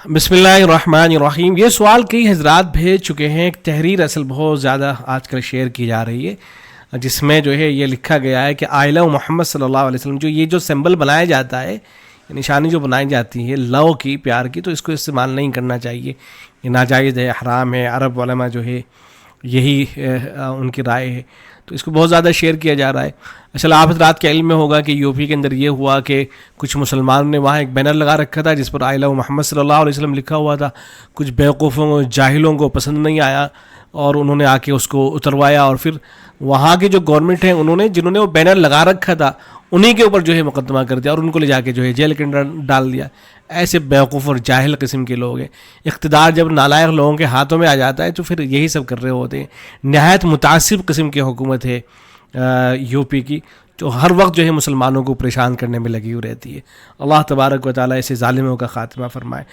بسم اللہ الرحمن الرحیم. یہ سوال کئی حضرات بھیج چکے ہیں. ایک تحریر اصل بہت زیادہ آج کل شیئر کی جا رہی ہے جس میں جو ہے یہ لکھا گیا ہے کہ آئلہ محمد صلی اللہ علیہ وسلم جو سمبل بنایا جاتا ہے، نشانی جو بنائی جاتی ہے لو کی، پیار کی، تو اس کو استعمال نہیں کرنا چاہیے، یہ ناجائز ہے، حرام ہے. عرب علماء جو ہے یہی ان کی رائے ہے، تو اس کو بہت زیادہ شیئر کیا جا رہا ہے. اصل آپ حضرات کے علم میں ہوگا کہ یو پی کے اندر یہ ہوا کہ کچھ مسلمانوں نے وہاں ایک بینر لگا رکھا تھا جس پر آئلہ محمد صلی اللہ علیہ وسلم لکھا ہوا تھا. کچھ بیوقوفوں جاہلوں کو پسند نہیں آیا اور انہوں نے آ کے اس کو اتروایا، اور پھر وہاں کے جو گورنمنٹ ہیں جنہوں نے وہ بینر لگا رکھا تھا انہی کے اوپر جو ہے مقدمہ کر دیا اور ان کو لے جا کے جو ہے جیل کے اندر ڈال دیا. ایسے بیوقوف اور جاہل قسم کے لوگ ہیں. اقتدار جب نالائق لوگوں کے ہاتھوں میں آ جاتا ہے تو پھر یہی سب کر رہے ہوتے ہیں. نہایت متعصب قسم کی حکومت ہے یو پی کی، جو ہر وقت جو ہے مسلمانوں کو پریشان کرنے میں لگی ہوئی رہتی ہے. اللہ تبارک و تعالیٰ ایسے ظالموں کا خاتمہ فرمائے.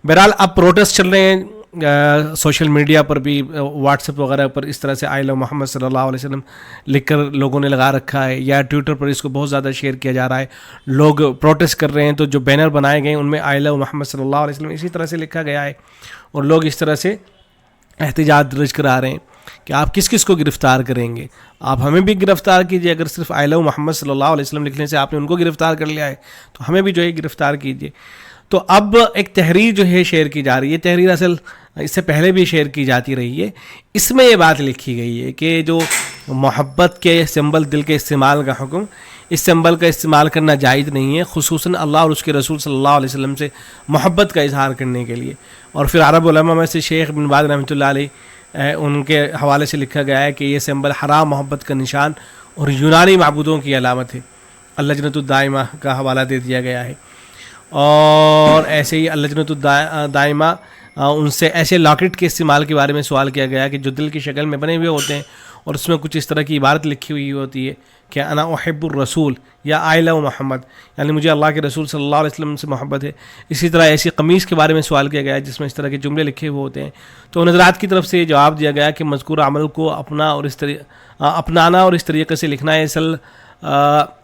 بہرحال اب پروٹیسٹ چل رہے ہیں سوشل میڈیا پر بھی، واٹس ایپ وغیرہ پر اس طرح سے آئلہ محمد صلی اللہ علیہ وسلم لکھ کر لوگوں نے لگا رکھا ہے، یا ٹویٹر پر اس کو بہت زیادہ شیئر کیا جا رہا ہے. لوگ پروٹیسٹ کر رہے ہیں تو جو بینر بنائے گئے ہیں ان میں آئلہ محمد صلی اللہ علیہ وسلم اسی طرح سے لکھا گیا ہے، اور لوگ اس طرح سے احتجاج درج کرا رہے ہیں کہ آپ کس کس کو گرفتار کریں گے. آپ ہمیں بھی گرفتار کیجئے. اگر صرف آئلہ محمد صلی اللہ علیہ وسلم لکھنے سے آپ نے ان کو گرفتار کر لیا ہے تو ہمیں بھی جو ہے گرفتار کیجئے. تو اب ایک تحریر جو ہے شیئر کی جا رہی ہے. تحریر اصل اس سے پہلے بھی شیئر کی جاتی رہی ہے. اس میں یہ بات لکھی گئی ہے کہ جو محبت کے سمبل دل کے استعمال کا حکم، اس سمبل کا استعمال کرنا جائز نہیں ہے، خصوصاً اللہ اور اس کے رسول صلی اللہ علیہ وسلم سے محبت کا اظہار کرنے کے لیے. اور پھر عرب علماء میں سے شیخ بن باز رحمۃ اللہ علیہ ان کے حوالے سے لکھا گیا ہے کہ یہ سمبل حرام محبت کا نشان اور یونانی معبودوں کی علامت ہے. اللجنۃ الدائمہ کا حوالہ دے دیا گیا ہے. اور ایسے ہی اللجنۃ الدائمہ ان سے ایسے لاکٹ کے استعمال کے بارے میں سوال کیا گیا کہ جو دل کی شکل میں بنے ہوئے ہوتے ہیں اور اس میں کچھ اس طرح کی عبارت لکھی ہوئی ہوتی ہے کہ انا احب الرسول یا آئلہ محمد، یعنی مجھے اللہ کے رسول صلی اللہ علیہ وسلم سے محبت ہے. اسی طرح ایسی قمیص کے بارے میں سوال کیا گیا ہے جس میں اس طرح کے جملے لکھے ہوئے ہوتے ہیں. تو ان حضرات کی طرف سے یہ جواب دیا گیا کہ مذکور عمل کو اپنانا اور اس طریقے سے لکھنا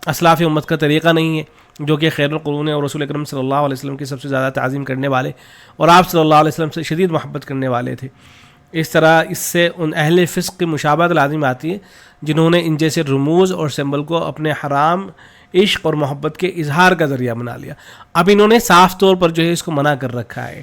اسلاف امت کا طریقہ نہیں ہے، جو کہ خیر القرون اور رسول اکرم صلی اللہ علیہ وسلم کی سب سے زیادہ تعظیم کرنے والے اور آپ صلی اللہ علیہ وسلم سے شدید محبت کرنے والے تھے. اس طرح اس سے ان اہل فسق کی مشابہت لازم آتی ہے جنہوں نے ان جیسے رموز اور سمبل کو اپنے حرام عشق اور محبت کے اظہار کا ذریعہ بنا لیا. اب انہوں نے صاف طور پر جو ہے اس کو منع کر رکھا ہے.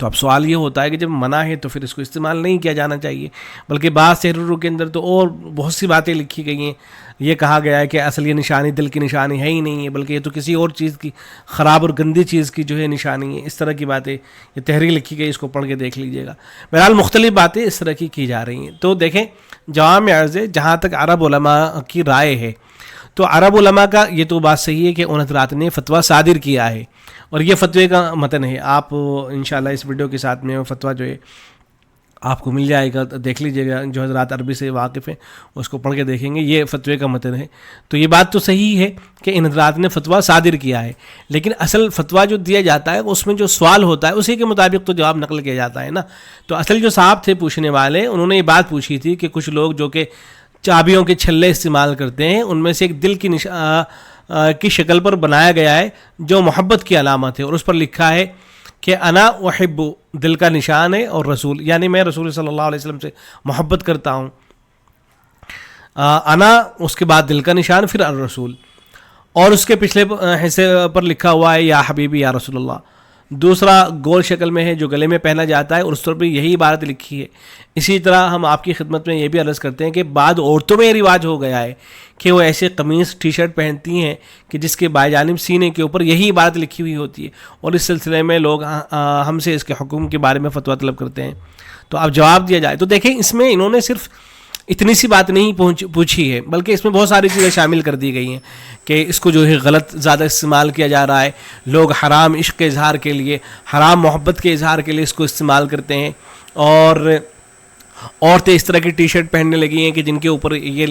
تو اب سوال یہ ہوتا ہے کہ جب منع ہے تو پھر اس کو استعمال نہیں کیا جانا چاہیے. بلکہ بعض تحریروں کے اندر تو اور بہت سی باتیں لکھی گئی ہیں. یہ کہا گیا ہے کہ اصل یہ نشانی دل کی نشانی ہے ہی نہیں ہے، بلکہ یہ تو کسی اور چیز کی، خراب اور گندی چیز کی جو ہے نشانی ہے. اس طرح کی باتیں یہ تحریر لکھی گئی، اس کو پڑھ کے دیکھ لیجئے گا. بہرحال مختلف باتیں اس طرح کی جا رہی ہیں. تو دیکھیں جواب میں عرض ہے، جہاں تک عرب علماء کی رائے ہے تو عرب علماء کا یہ تو بات صحیح ہے کہ ان حضرات نے فتویٰ صادر کیا ہے، اور یہ فتوے کا متن ہے. آپ انشاءاللہ اس ویڈیو کے ساتھ میں وہ فتویٰ جو ہے آپ کو مل جائے گا، دیکھ لیجئے گا. جو حضرات عربی سے واقف ہیں اس کو پڑھ کے دیکھیں گے، یہ فتوے کا متن ہے. تو یہ بات تو صحیح ہے کہ ان حضرات نے فتویٰ صادر کیا ہے، لیکن اصل فتویٰ جو دیا جاتا ہے اس میں جو سوال ہوتا ہے اسی کے مطابق تو جواب نقل کیا جاتا ہے نا. تو اصل جو صاحب تھے پوچھنے والے، انہوں نے یہ بات پوچھی تھی کہ کچھ لوگ جو کہ چابیوں کے چھلے استعمال کرتے ہیں، ان میں سے ایک دل کی شکل پر بنایا گیا ہے جو محبت کی علامت ہے، اور اس پر لکھا ہے کہ انا احب، دل کا نشان ہے، اور رسول یعنی میں رسول صلی اللہ علیہ وسلم سے محبت کرتا ہوں. انا اس کے بعد دل کا نشان، پھر الرسول، اور اس کے پچھلے حصے پر لکھا ہوا ہے یا حبیبی یا رسول اللہ. دوسرا گول شکل میں ہے جو گلے میں پہنا جاتا ہے، اور اس پر بھی یہی عبارت لکھی ہے. اسی طرح ہم آپ کی خدمت میں یہ بھی عرض کرتے ہیں کہ بعض عورتوں میں یہ رواج ہو گیا ہے کہ وہ ایسے قمیص ٹی شرٹ پہنتی ہیں کہ جس کے بائیں جانب سینے کے اوپر یہی عبارت لکھی ہوئی ہوتی ہے، اور اس سلسلے میں لوگ ہم سے اس کے حکم کے بارے میں فتویٰ طلب کرتے ہیں. تو اب جواب دیا جائے تو دیکھیں اس میں انہوں نے صرف اتنی سی بات نہیں پوچھی ہے، بلکہ اس میں بہت ساری چیزیں شامل کر دی گئی ہیں کہ اس کو جو ہے غلط زیادہ استعمال کیا جا رہا ہے. لوگ حرام عشق کے اظہار کے لیے، حرام محبت کے اظہار کے لیے اس کو استعمال کرتے ہیں، اور عورتیں اس طرح کی ٹی شرٹ پہننے لگی ہیں کہ جن کے اوپر یہ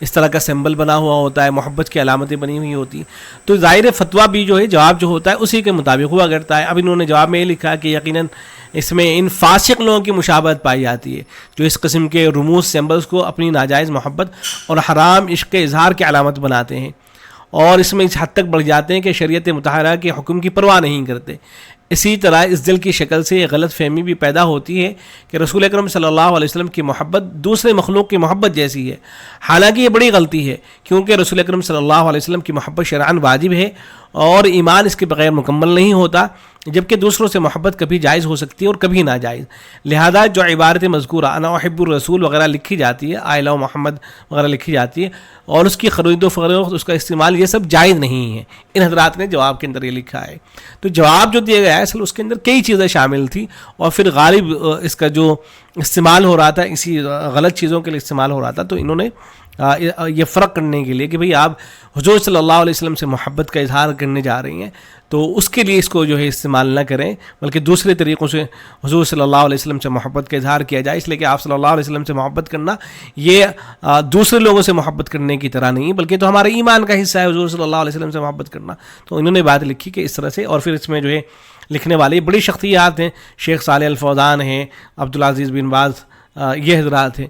اس طرح کا سمبل بنا ہوا ہوتا ہے، محبت کی علامتیں بنی ہوئی ہوتی ہیں. تو ظاہر فتویٰ بھی جو ہے جواب جو ہوتا ہے اسی کے مطابق ہوا کرتا ہے. اب انہوں نے جواب میں یہ لکھا کہ یقیناً اس میں ان فاسق لوگوں کی مشابہت پائی جاتی ہے جو اس قسم کے رموز سمبلز کو اپنی ناجائز محبت اور حرام عشق کے اظہار کی علامت بناتے ہیں، اور اس میں اس حد تک بڑھ جاتے ہیں کہ شریعت مطہرہ کے حکم کی پرواہ نہیں کرتے. اسی طرح اس دل کی شکل سے یہ غلط فہمی بھی پیدا ہوتی ہے کہ رسول اکرم صلی اللہ علیہ وسلم کی محبت دوسرے مخلوق کی محبت جیسی ہے، حالانکہ یہ بڑی غلطی ہے، کیونکہ رسول اکرم صلی اللہ علیہ وسلم کی محبت شرعاً واجب ہے اور ایمان اس کے بغیر مکمل نہیں ہوتا، جبکہ دوسروں سے محبت کبھی جائز ہو سکتی ہے اور کبھی ناجائز۔ لہذا جو عبارت مذکورہ انا احب الرسول وغیرہ لکھی جاتی ہے، آئی لو محمد وغیرہ لکھی جاتی ہے، اور اس کی خرید و فروخت، اس کا استعمال، یہ سب جائز نہیں ہے۔ ان حضرات نے جواب کے اندر یہ لکھا ہے۔ تو جواب جو دیا گیا ہے اصل اس کے اندر کئی چیزیں شامل تھیں، اور پھر غالب اس کا جو استعمال ہو رہا تھا اسی غلط چیزوں کے لیے استعمال ہو رہا تھا، تو انہوں نے یہ فرق کرنے کے لیے کہ بھئی آپ حضور صلی اللہ علیہ وسلم سے محبت کا اظہار کرنے جا رہی ہیں تو اس کے لیے اس کو جو ہے استعمال نہ کریں، بلکہ دوسرے طریقوں سے حضور صلی اللہ علیہ وسلم سے محبت کا اظہار کیا جائے، اس لیے کہ آپ صلی اللہ علیہ وسلم سے محبت کرنا یہ دوسرے لوگوں سے محبت کرنے کی طرح نہیں، بلکہ تو ہمارے ایمان کا حصہ ہے حضور صلی اللہ علیہ وسلم سے محبت کرنا۔ تو انہوں نے بات لکھی کہ اس طرح سے، اور پھر اس میں جو ہے لکھنے والے بڑی شخصیات ہیں، شیخ صالح الفوزان ہیں، عبدالعزیز بن باز، یہ حضرات ہیں۔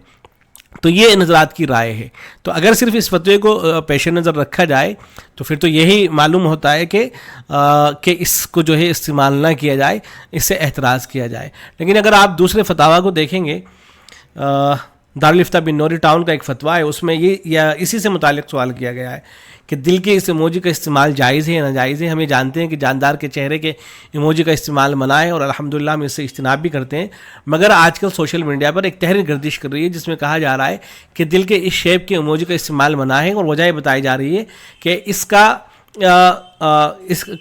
تو یہ ان حضرات کی رائے ہے۔ تو اگر صرف اس فتوے کو پیش نظر رکھا جائے تو پھر تو یہی معلوم ہوتا ہے کہ اس کو جو ہے استعمال نہ کیا جائے، اس سے احتراز کیا جائے۔ لیکن اگر آپ دوسرے فتاویٰ کو دیکھیں گے، دارالفتہ بن نوری ٹاؤن کا ایک فتویٰ ہے، اس میں یہ اسی سے متعلق سوال کیا گیا ہے کہ دل کے اس ایموجی کا استعمال جائز ہے یا ناجائز ہے۔ ہمیں جانتے ہیں کہ جاندار کے چہرے کے ایموجی کا استعمال منع ہے، اور الحمدللہ ہم اس سے اجتناب بھی کرتے ہیں، مگر آج کل سوشل میڈیا پر ایک تحریر گردش کر رہی ہے جس میں کہا جا رہا ہے کہ دل کے اس شیپ کے ایموجی کا استعمال منع ہے، اور وجہ یہ بتائی جا رہی ہے کہ اس کا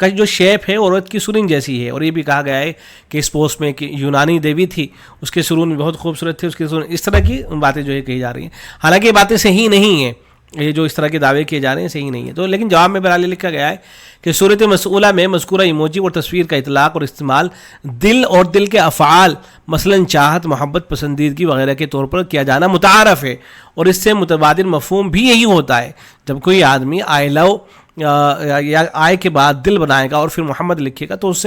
جو شیپ ہے عورت کی سرنگ جیسی ہے، اور یہ بھی کہا گیا ہے کہ اس پوسٹ میں کہ یونانی دیوی تھی، اس کے سرون بہت خوبصورت تھے، اس کے سرون، اس طرح کی باتیں جو ہے کہی جا رہی ہیں۔ حالانکہ یہ باتیں صحیح نہیں ہیں، یہ جو اس طرح کے دعوے کیے جا رہے ہیں صحیح نہیں ہے۔ تو لیکن جواب میں بہرحال لکھا گیا ہے کہ صورت مسئولہ میں مذکورہ ایموجی اور تصویر کا اطلاق اور استعمال دل اور دل کے افعال، مثلا چاہت، محبت، پسندیدگی وغیرہ کے طور پر کیا جانا متعارف ہے، اور اس سے متبادل مفہوم بھی یہی ہوتا ہے۔ جب کوئی آدمی آئی لو یا آئے کے بعد دل بنائے گا اور پھر محمد لکھے گا تو اس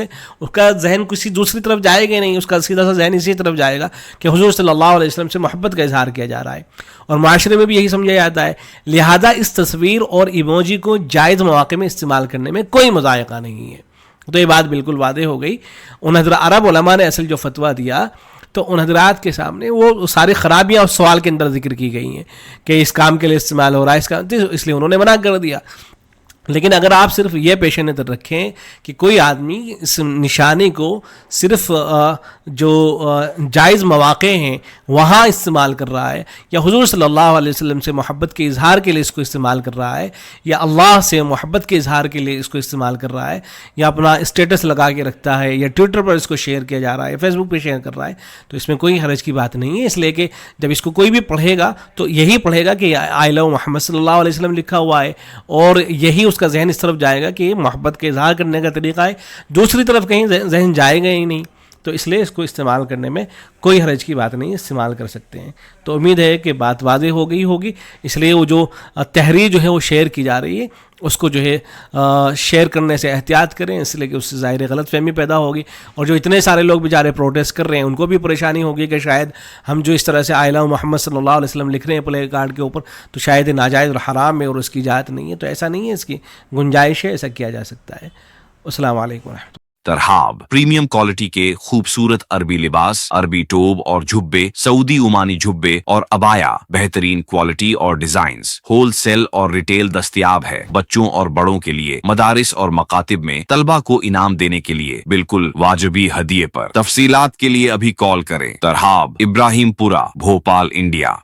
کا ذہن کسی دوسری طرف جائے گا نہیں، اس کا سیدھا سا ذہن اسی طرف جائے گا کہ حضور صلی اللہ علیہ وسلم سے محبت کا اظہار کیا جا رہا ہے، اور معاشرے میں بھی یہی سمجھا جاتا ہے۔ لہذا اس تصویر اور ایموجی کو جائز مواقع میں استعمال کرنے میں کوئی مضائقہ نہیں ہے۔ تو یہ بات بالکل واضح ہو گئی۔ ان حضرات عرب علماء نے اصل جو فتویٰ دیا تو ان حضرات کے سامنے وہ ساری خرابیاں اس سوال کے اندر ذکر کی گئی ہیں کہ اس کام کے لیے استعمال ہو رہا ہے، اس لیے انہوں نے منع کر دیا۔ لیکن اگر آپ صرف یہ پیش نظر رکھیں کہ کوئی آدمی اس نشانی کو صرف جو جائز مواقع ہیں وہاں استعمال کر رہا ہے، یا حضور صلی اللہ علیہ وسلم سے محبت کے اظہار کے لیے اس کو استعمال کر رہا ہے، یا اللہ سے محبت کے اظہار کے لیے اس کو استعمال کر رہا ہے، یا اپنا اسٹیٹس لگا کے رکھتا ہے، یا ٹویٹر پر اس کو شیئر کیا جا رہا ہے، فیس بک پہ شیئر کر رہا ہے، تو اس میں کوئی حرج کی بات نہیں ہے۔ اس لیے کہ جب اس کو کوئی بھی پڑھے گا تو یہی پڑھے گا کہ آئی لو محمد صلی اللہ علیہ وسلم لکھا ہوا ہے، اور یہی اس کا ذہن اس طرف جائے گا کہ یہ محبت کے اظہار کرنے کا طریقہ ہے، دوسری طرف کہیں ذہن جائے گا ہی نہیں۔ تو اس لیے اس کو استعمال کرنے میں کوئی حرج کی بات نہیں، استعمال کر سکتے ہیں۔ تو امید ہے کہ بات واضح ہو گئی ہوگی۔ اس لیے وہ جو تحریر جو ہے وہ شیئر کی جا رہی ہے اس کو جو ہے شیئر کرنے سے احتیاط کریں، اس لیے کہ اس سے ظاہر غلط فہمی پیدا ہوگی، اور جو اتنے سارے لوگ بیچارے پروٹیسٹ کر رہے ہیں ان کو بھی پریشانی ہوگی کہ شاید ہم جو اس طرح سے آئی لو محمد صلی اللہ علیہ وسلم لکھ رہے ہیں پلے کارڈ کے اوپر تو شاید ناجائز اور حرام ہے اور اس کی اجازت نہیں ہے۔ تو ایسا نہیں ہے، اس کی گنجائش ہے، ایسا کیا جا سکتا ہے۔ السلام علیکم ورحمۃ اللہ۔ ترحاب پریمیم کوالٹی کے خوبصورت عربی لباس، عربی ٹوب اور جھبے، سعودی عمانی جھبے اور عبایا، بہترین کوالٹی اور ڈیزائنز، ہول سیل اور ریٹیل دستیاب ہے۔ بچوں اور بڑوں کے لیے مدارس اور مکاتب میں طلبہ کو انعام دینے کے لیے بالکل واجبی ہدیے پر۔ تفصیلات کے لیے ابھی کال کریں۔ ترحاب، ابراہیم پورہ، بھوپال، انڈیا۔